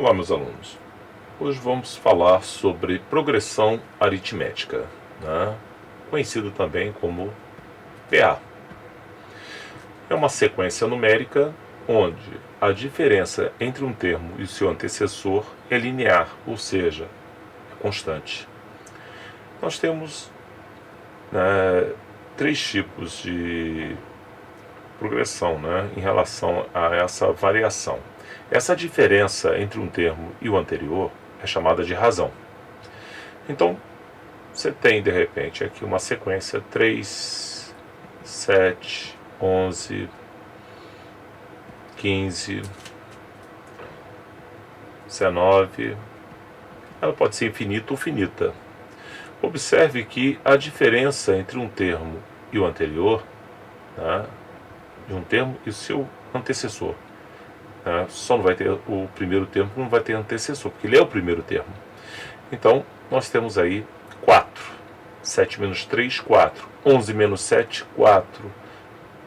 Olá, meus alunos. Hoje vamos falar sobre progressão aritmética, conhecido também como PA. É uma sequência numérica onde a diferença entre um termo e o seu antecessor é linear, ou seja, é constante. Nós temos três tipos de progressão em relação a essa variação. Essa diferença entre um termo e o anterior é chamada de razão. Então, você tem, de repente, aqui uma sequência 3, 7, 11, 15, 19. Ela pode ser infinita ou finita. Observe que a diferença entre um termo e o anterior, de um termo e o seu antecessor, só não vai ter o primeiro termo, não vai ter antecessor, porque ele é o primeiro termo. Então, nós temos aí 4. 7 menos 3, 4. 11 menos 7, 4.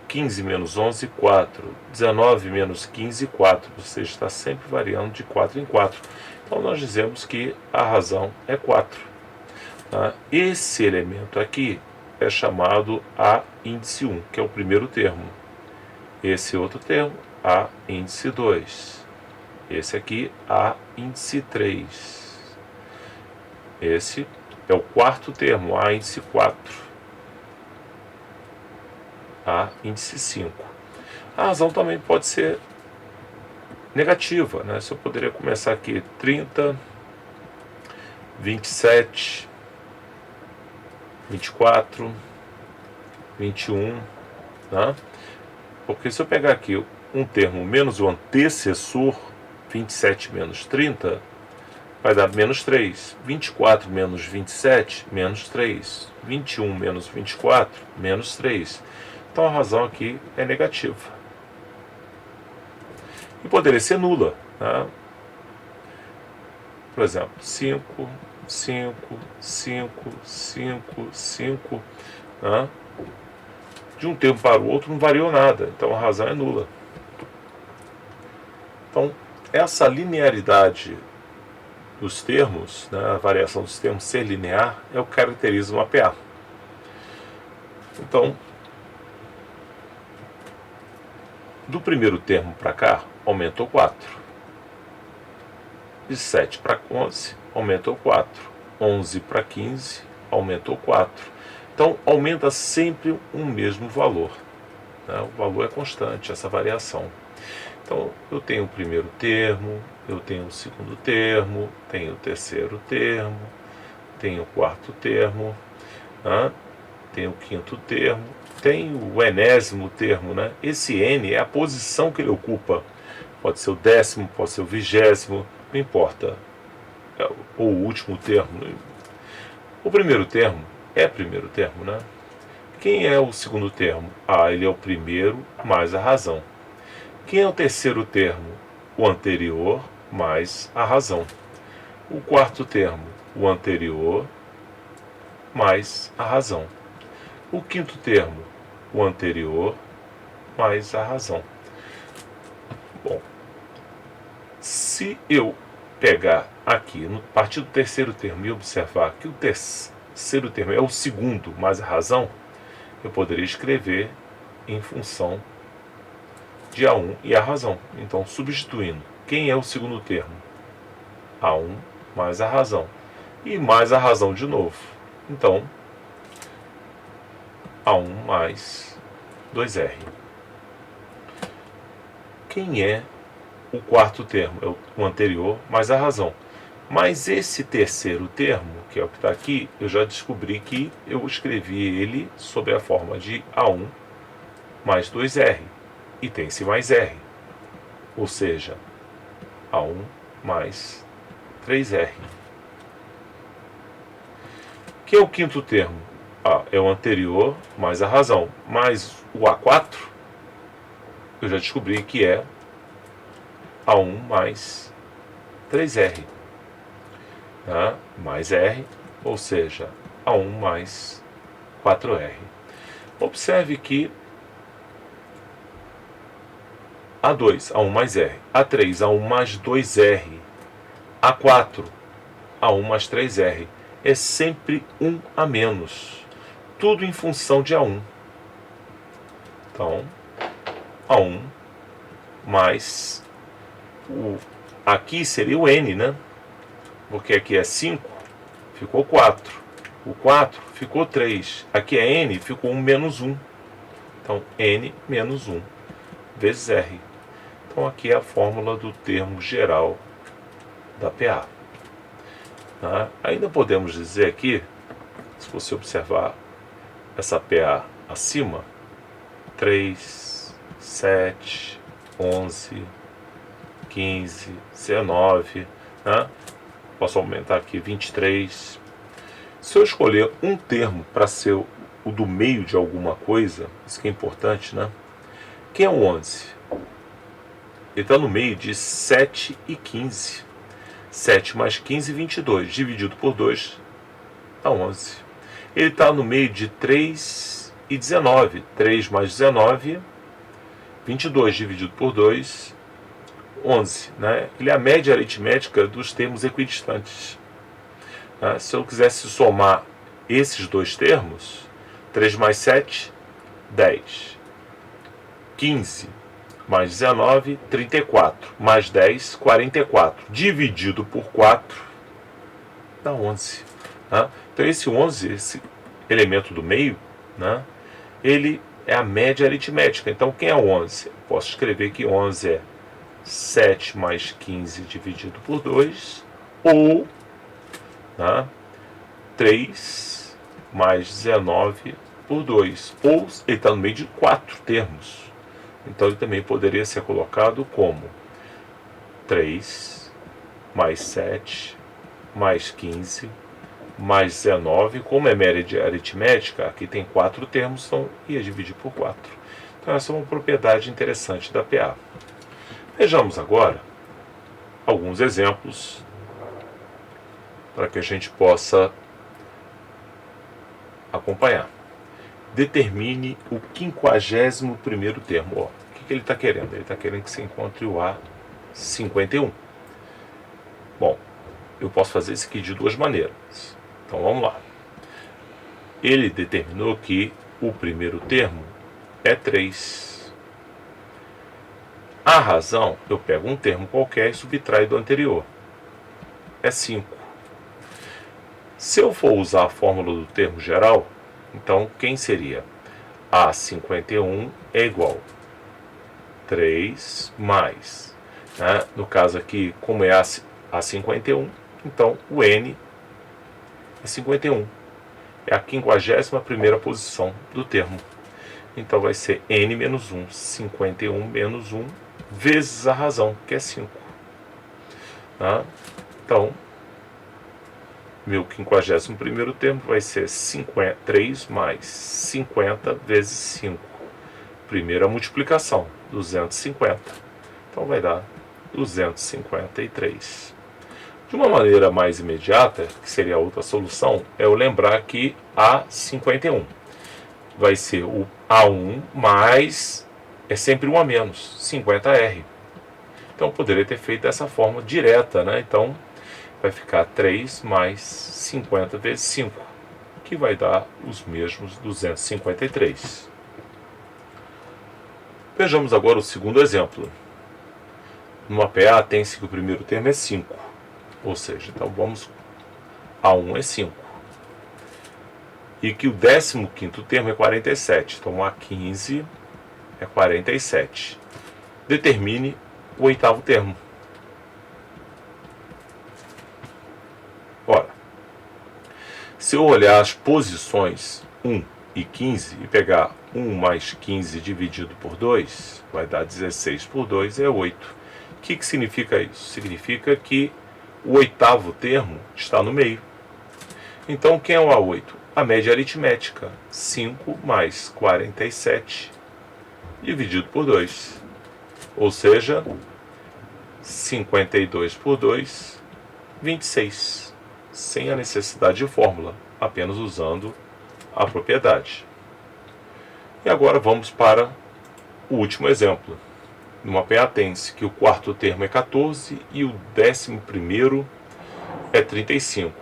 15 menos 11, 4. 19 menos 15, 4. Ou seja, está sempre variando de 4 em 4. Então, nós dizemos que a razão é 4. Esse elemento aqui é chamado A índice 1, que é o primeiro termo. Esse outro termo, A índice 2. Esse aqui, A índice 3. Esse é o quarto termo, A índice 4. A índice 5. A razão também pode ser negativa, Se eu poderia começar aqui 30, 27, 24, 21, Porque se eu pegar aqui um termo menos o antecessor, 27 menos 30, vai dar menos 3. 24 menos 27, menos 3. 21 menos 24, menos 3. Então a razão aqui é negativa. E poderia ser nula. Por exemplo, 5, 5, 5, 5, 5. De um termo para o outro não variou nada, então a razão é nula. Então, essa linearidade dos termos, a variação dos termos ser linear, é o que caracteriza uma PA. Então, do primeiro termo para cá, aumentou 4. De 7 para 11, aumentou 4. 11 para 15, aumentou 4. Então, aumenta sempre o mesmo valor. O valor é constante, essa variação. Então, eu tenho o primeiro termo, eu tenho o segundo termo, tenho o terceiro termo, tenho o quarto termo, tenho o quinto termo, tenho o enésimo termo. Esse N é a posição que ele ocupa. Pode ser o 10º, pode ser o 20º, não importa. Ou o último termo. O primeiro termo é primeiro termo, Quem é o segundo termo? Ele é o primeiro mais a razão. Quem é o terceiro termo? O anterior mais a razão. O quarto termo? O anterior mais a razão. O quinto termo? O anterior mais a razão. Bom, se eu pegar aqui, a partir do terceiro termo, e observar que o terceiro termo é o segundo mais a razão, eu poderia escrever em função de A1 e a razão. Então, substituindo, quem é o segundo termo? A1 mais a razão. E mais a razão de novo. Então, A1 mais 2R. Quem é o quarto termo? É o anterior mais a razão. Mas esse terceiro termo, que é o que está aqui, eu já descobri que eu escrevi ele sob a forma de A1 mais 2R. E tem-se mais R. Ou seja, A1 mais 3R. Que é o quinto termo? É o anterior mais a razão. Mais o A4, eu já descobri que é A1 mais 3R. Mais R, ou seja, A1 mais 4R. Observe que A2, A1 mais R. A3, A1 mais 2R. A4, A1 mais 3R. É sempre 1 a menos. Tudo em função de A1. Então, A1 mais... aqui seria o N, né? Porque aqui é 5, ficou 4. O 4 ficou 3. Aqui é N, ficou 1 menos 1. Então, N menos 1 vezes R. Então, aqui é a fórmula do termo geral da PA. Ainda podemos dizer aqui, se você observar essa PA acima, 3, 7, 11, 15, 19, posso aumentar aqui 23. Se eu escolher um termo para ser o do meio de alguma coisa, isso que é importante, né? Quem é o 11? Ele está no meio de 7 e 15. 7 mais 15, 22. Dividido por 2, dá 11. Ele está no meio de 3 e 19. 3 mais 19, 22. Dividido por 2, 11. Ele é a média aritmética dos termos equidistantes. Se eu quisesse somar esses dois termos, 3 mais 7, 10. 15 mais 19, 34. Mais 10, 44. Dividido por 4, dá 11. Então esse 11, esse elemento do meio, ele é a média aritmética. Então quem é o 11? Eu posso escrever que 11 é 7 mais 15 dividido por 2, ou 3 mais 19 por 2. Ou ele está no meio de 4 termos. Então ele também poderia ser colocado como 3 mais 7 mais 15 mais 19. Como é média aritmética, aqui tem 4 termos, então ia dividir por 4. Então essa é uma propriedade interessante da PA. Vejamos agora alguns exemplos para que a gente possa acompanhar. Determine o 51º termo. O que ele está querendo? Ele está querendo que você encontre o A51. Bom, eu posso fazer isso aqui de duas maneiras. Então vamos lá. Ele determinou que o primeiro termo é 3. A razão, eu pego um termo qualquer e subtraio do anterior. É 5. Se eu for usar a fórmula do termo geral, então quem seria? A51 é igual 3 mais, no caso aqui, como é A51, então o N é 51. É a 51ª posição do termo. Então vai ser N menos 1, 51 menos 1, vezes a razão, que é 5. Então, meu 51º termo vai ser 3 mais 50 vezes 5. Primeira multiplicação, 250. Então vai dar 253. De uma maneira mais imediata, que seria a outra solução, é eu lembrar que A51 vai ser o A1 mais, é sempre 1 a menos, 50R. Então eu poderia ter feito dessa forma direta, Então vai ficar 3 mais 50 vezes 5, que vai dar os mesmos 253. Vejamos agora o segundo exemplo. Numa PA tem-se que o primeiro termo é 5. Ou seja, então vamos, A1 é 5. E que o 15º termo é 47. Então A15 é 47. Determine o 8º termo. Ora, se eu olhar as posições 1 e 15 e pegar 1 mais 15 dividido por 2, vai dar 16 por 2 é 8. O que significa isso? Significa que o 8º termo está no meio. Então, quem é o A8? A média aritmética. 5 mais 47 dividido por 2. Ou seja, 52 por 2, 26. Sem a necessidade de fórmula, apenas usando a propriedade. E agora vamos para o último exemplo. Numa PA tem-se que o quarto termo é 14 e o 11º é 35.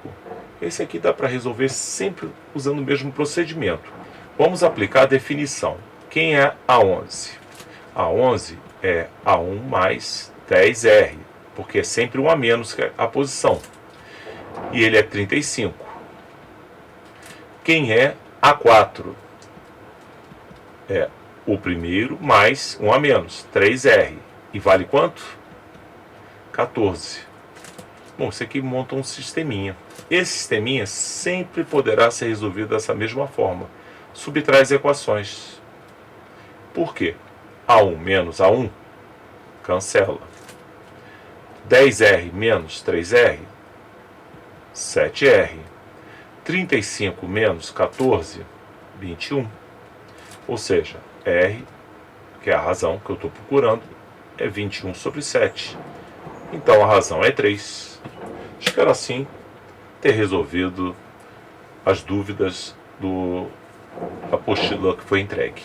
Esse aqui dá para resolver sempre usando o mesmo procedimento. Vamos aplicar a definição. Quem é A11? A11 é A1 mais 10R, porque é sempre um a menos que a posição. E ele é 35. Quem é A4? É o primeiro mais um a menos, 3R. E vale quanto? 14. Bom, isso aqui monta um sisteminha. Esse sisteminha sempre poderá ser resolvido dessa mesma forma. Subtrai as equações. Por quê? A1 menos A1, cancela. 10R menos 3R, 7R. 35 menos 14, 21. Ou seja, R, que é a razão que eu estou procurando, é 21 sobre 7. Então a razão é 3. Espero assim ter resolvido as dúvidas da apostila que foi entregue.